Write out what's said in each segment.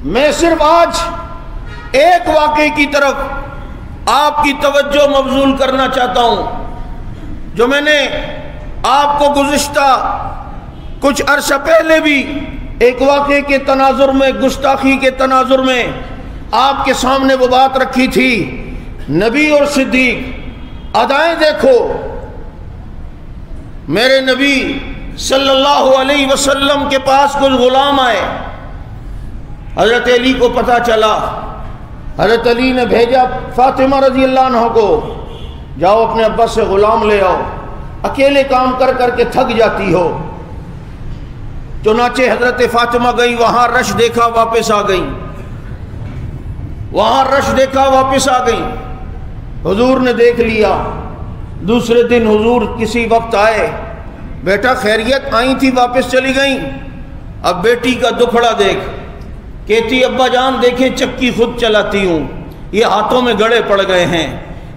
میں صرف آج ایک واقعے کی طرف آپ کی توجہ مبذول کرنا چاہتا ہوں، جو میں نے آپ کو گزشتہ کچھ عرصہ پہلے بھی ایک واقعے کے تناظر میں، گستاخی کے تناظر میں آپ کے سامنے وہ بات رکھی تھی۔ نبی اور صدیق، ادائیں دیکھو، میرے نبی صلی اللہ علیہ وسلم کے پاس کچھ غلام آئے، حضرت علی کو پتہ چلا، حضرت علی نے بھیجا فاطمہ رضی اللہ عنہ کو، جاؤ اپنے ابا سے غلام لے آؤ، اکیلے کام کر کر کے تھک جاتی ہو۔ چنانچہ حضرت فاطمہ گئی، وہاں رش دیکھا، واپس آ گئی، وہاں رش دیکھا، واپس آ گئی۔ حضور نے دیکھ لیا، دوسرے دن حضور کسی وقت آئے، بیٹا خیریت؟ آئی تھی واپس چلی گئیں۔ اب بیٹی کا دکھڑا دیکھ، کہتی ابا جان دیکھیں چکی خود چلاتی ہوں، یہ ہاتھوں میں گڑے پڑ گئے ہیں،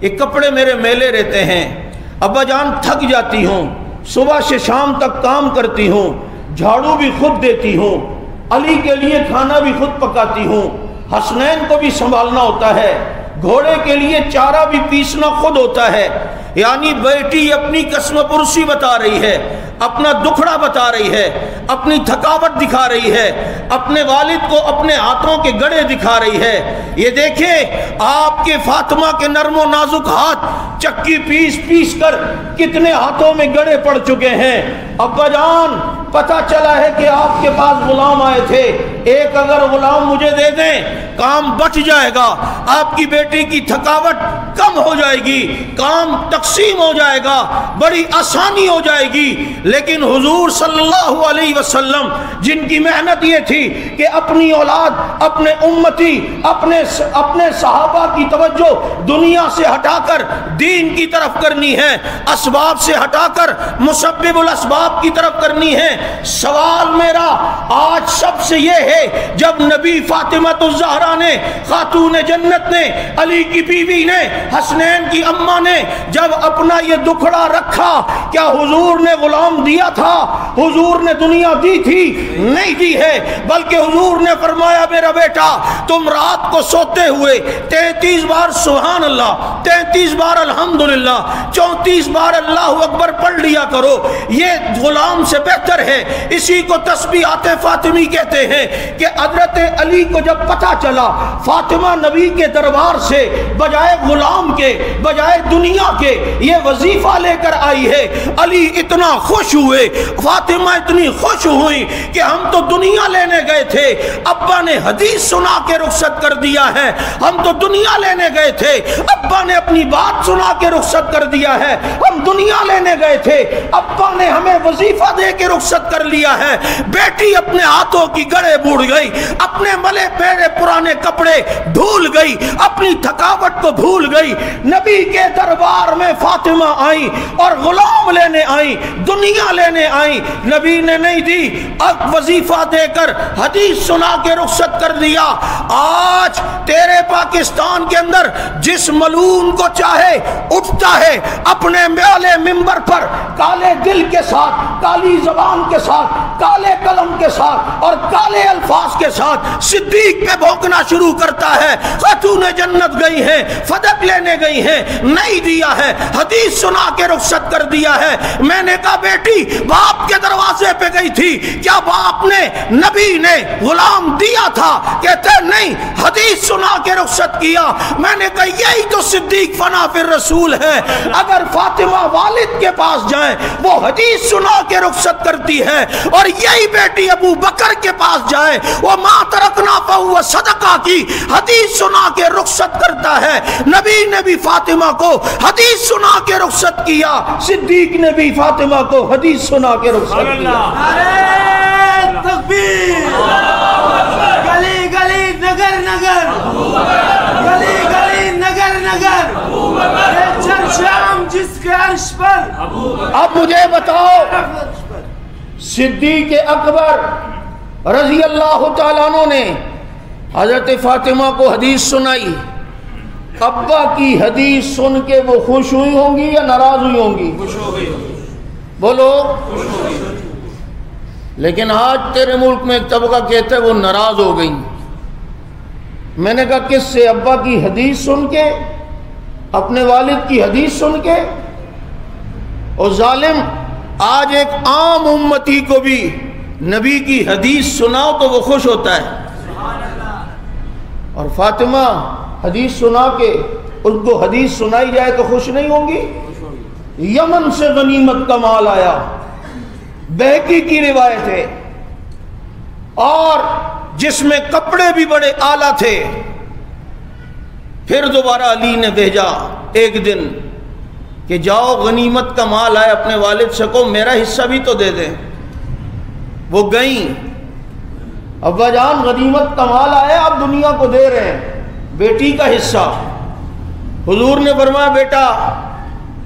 یہ کپڑے میرے میلے رہتے ہیں، ابا جان تھک جاتی ہوں، صبح سے شام تک کام کرتی ہوں، جھاڑو بھی خود دیتی ہوں، علی کے لیے کھانا بھی خود پکاتی ہوں، حسنین کو بھی سنبھالنا ہوتا ہے، گھوڑے کے لیے چارہ بھی پیسنا خود ہوتا ہے۔ یعنی بیٹی اپنی قسم پرسی بتا رہی ہے، اپنا دکھڑا بتا رہی ہے، اپنی تھکاوٹ دکھا رہی ہے، اپنے والد کو اپنے ہاتھوں کے گڑے دکھا رہی ہے۔ یہ دیکھیں آپ کے فاطمہ کے نرم و نازک ہاتھ چکی پیس پیس کر کتنے ہاتھوں میں گڑے پڑ چکے ہیں۔ ابا جان پتہ چلا ہے کہ آپ کے پاس غلام آئے تھے، ایک اگر غلام مجھے دے دیں کام بچ جائے گا، آپ کی بیٹی کی تھکاوٹ کم ہو جائے گی، کام تقسیم ہو جائے گا، بڑی آسانی ہو جائے گی۔ لیکن حضور صلی اللہ علیہ وسلم جن کی محنت یہ تھی کہ اپنی اولاد، اپنے امتی، اپنے صحابہ کی توجہ دنیا سے ہٹا کر دین کی طرف کرنی ہے، اسباب سے ہٹا کر مسبب الاسباب کی طرف کرنی ہے۔ سوال میرا آج سب سے یہ ہے، جب نبی فاطمہ الزہرا نے، خاتون جنت نے، علی کی بیوی نے، حسنین کی اماں نے جب اپنا یہ دکھڑا رکھا، کیا حضور نے غلام دیا تھا؟ حضور نے دنیا دی تھی؟ نہیں دی ہے، بلکہ حضور نے فرمایا میرا بیٹا تم رات کو سوتے ہوئے 33 بار سبحان اللہ، 33 بار الحمدللہ، 34 بار اللہ اکبر پڑھ لیا کرو، یہ غلام سے بہتر ہے۔ اسی کو تسبیحات فاطمی کہتے ہیں کہ حضرت علی کو جب پتہ چلا فاطمہ نبی کے دربار سے بجائے غلام کے، بجائے دنیا کے یہ وظیفہ لے کر آئی ہے، علی اتنا خوش ہوئے، فاطمہ اتنی خوش ہوئی کہ ہم تو دنیا لینے گئے تھے، ابا نے حدیث سنا کے رخصت کر دیا ہے، ہم تو دنیا لینے گئے تھے، ابا نے اپنی بات سنا کے رخصت کر دیا ہے، ہم دنیا لینے گئے تھے، ابا نے ہمیں وظیفہ دے کے رخصت کر لیا ہے۔ بیٹی اپنے ہاتھوں کی گڑے بوڑھ گئی، اپنے ملے پیرے پرانے کپڑے بھول گئی، اپنی تھکاوٹ کو بھول گئی، نبی کے دربار میں فاطمہ آئی اور غلام لینے آئی، دنیا لینے آئی، نبی نے نہیں دی، اب وظیفہ دے کر حدیث سنا کے رخصت کر دیا۔ آج تیرے پاکستان کے اندر جس ملعون کو چاہے اٹھتا ہے اپنے والے منبر پر کالے دل کے ساتھ، کالی زبان کے ساتھ، کالے قلم کے ساتھ اور کالے الفاظ کے ساتھ صدیق پہ بھونکنا شروع کرتا ہے، خاتون جنت گئی ہیں، فدق لینے گئی ہیں، نہیں دیا ہے، حدیث سنا کے رخصت کر دیا ہے۔ میں نے کہا بیٹی باپ کے دروازے پہ گئی تھی، کیا باپ نے، نبی نے غلام دیا تھا؟ کہتے نہیں، حدیث سنا کے رخصت کیا۔ میں نے کہا یہی تو صدیق فنا فی الرسول ہے۔ اگر فاطمہ والد کے پاس جائیں وہ حدیث سنا کے رخصت کرتی ہے، اور یہی بیٹی ابو بکر کے پاس جائے وہ ما ترکنا فہو صدقہ کی حدیث سنا کے رخصت کرتا ہے۔ نبی نے بھی فاطمہ کو حدیث سنا کے رخصت کیا، صدیق نے بھی فاطمہ کو حدیث سنا کے رخصت کیا۔ نعرہ تکبیر، گلی گلی نگر نگر، گلی گلی نگر نگر، شام جس کے عرش پر۔ اب مجھے بتاؤ صدیق اکبر رضی اللہ تعالیٰ عنہ نے حضرت فاطمہ کو حدیث سنائی، ابا کی حدیث سن کے وہ خوش ہوئی ہوں گی یا ناراض ہوئی ہوں گی؟ خوش ہو گئی، بولو۔ لیکن آج تیرے ملک میں ایک طبقہ کہتا ہے وہ ناراض ہو گئی، میں نے کہا کس سے؟ ابا کی حدیث سن کے، اپنے والد کی حدیث سن کے۔ اور ظالم آج ایک عام امتی کو بھی نبی کی حدیث سناؤ تو وہ خوش ہوتا ہے، اور فاطمہ حدیث سنا کے ان کو حدیث سنائی جائے تو خوش نہیں ہوں گی؟ یمن سے غنیمت کا مال آیا، بہقی کی روایت ہے، اور جس میں کپڑے بھی بڑے اعلیٰ تھے۔ پھر دوبارہ علی نے بھیجا ایک دن کہ جاؤ غنیمت کا مال آئے، اپنے والد سے کہو میرا حصہ بھی تو دے دیں۔ وہ گئیں، ابا جان غنیمت کا مال آیا، آپ دنیا کو دے رہے ہیں، بیٹی کا حصہ۔ حضور نے فرمایا بیٹا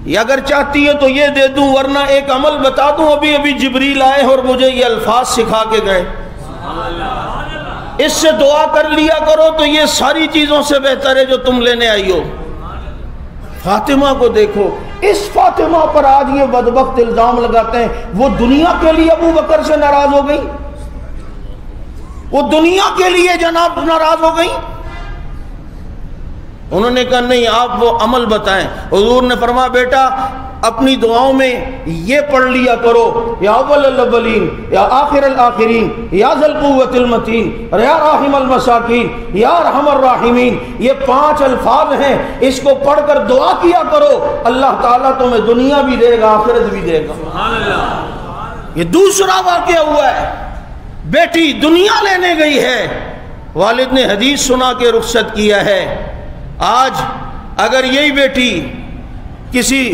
یہ اگر چاہتی ہے تو یہ دے دوں، ورنہ ایک عمل بتا دوں، ابھی ابھی جبریل آئے اور مجھے یہ الفاظ سکھا کے گئے، اس سے دعا کر لیا کرو تو یہ ساری چیزوں سے بہتر ہے جو تم لینے آئی ہو۔ فاطمہ کو دیکھو، اس فاطمہ پر آج یہ بدبخت الزام لگاتے ہیں وہ دنیا کے لیے ابو بکر سے ناراض ہو گئی، وہ دنیا کے لیے جناب ناراض ہو گئی۔ انہوں نے کہا نہیں آپ وہ عمل بتائیں۔ حضور نے فرمایا بیٹا اپنی دعاؤں میں یہ پڑھ لیا کرو، یا اول الاولین، یا آخر الآخرین، یا ذی القوۃ المتین، یا راحم المساکین، یا ارحم الراحمین، یہ 5 الفاظ ہیں، اس کو پڑھ کر دعا کیا کرو، اللہ تعالیٰ تمہیں دنیا بھی دے گا آخرت بھی دے گا۔ سبحان اللہ۔ یہ دوسرا واقعہ ہوا ہے، بیٹی دنیا لینے گئی ہے، والد نے حدیث سنا کے رخصت کیا ہے۔ آج اگر یہی بیٹی کسی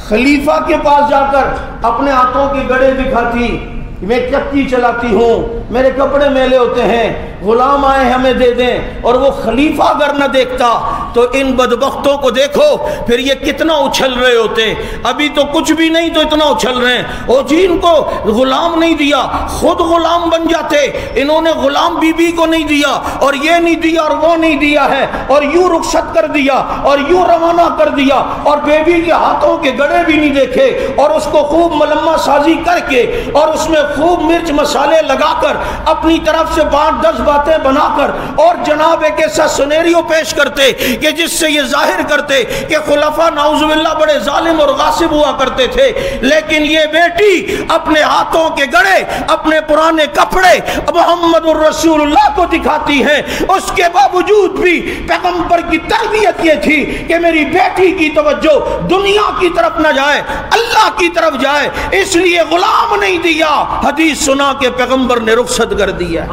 خلیفہ کے پاس جا کر اپنے ہاتھوں کے گڑے دکھاتی، میں چکی چلاتی ہوں، میرے کپڑے میلے ہوتے ہیں، غلام آئے ہمیں دے دیں، اور وہ خلیفہ اگر نہ دیکھتا تو ان بدبختوں کو دیکھو پھر یہ کتنا اچھل رہے ہوتے۔ ابھی تو کچھ بھی نہیں تو اتنا اچھل رہے ہیں، اور جی ان کو غلام نہیں دیا خود غلام بن جاتے، انہوں نے غلام بی بی کو نہیں دیا اور یہ نہیں دیا اور وہ نہیں دیا ہے، اور یوں رخصت کر دیا اور یوں روانہ کر دیا، اور بیوی کے ہاتھوں کے گڑے بھی نہیں دیکھے، اور اس کو خوب ملمہ سازی کر کے اور اس میں خوب مرچ مسالے لگا کر اپنی طرف سے 5-10 باتیں بنا کر اور جناب ایک ایسا سنیریو پیش کرتے کہ جس سے یہ ظاہر کرتے کہ خلفاء نعوذ باللہ بڑے ظالم اور غاصب ہوا کرتے تھے، لیکن یہ بیٹی اپنے ہاتھوں کے گڑے، اپنے پرانے کپڑے محمد الرسول اللہ کو دکھاتی ہیں۔ اس کے باوجود بھی پیغمبر کی تربیت یہ تھی کہ میری بیٹی کی توجہ دنیا کی طرف نہ جائے، اللہ کی طرف جائے، اس لیے غلام نہیں دیا، حدیث سنا کے پیغمبر نے رخصت کر دیا۔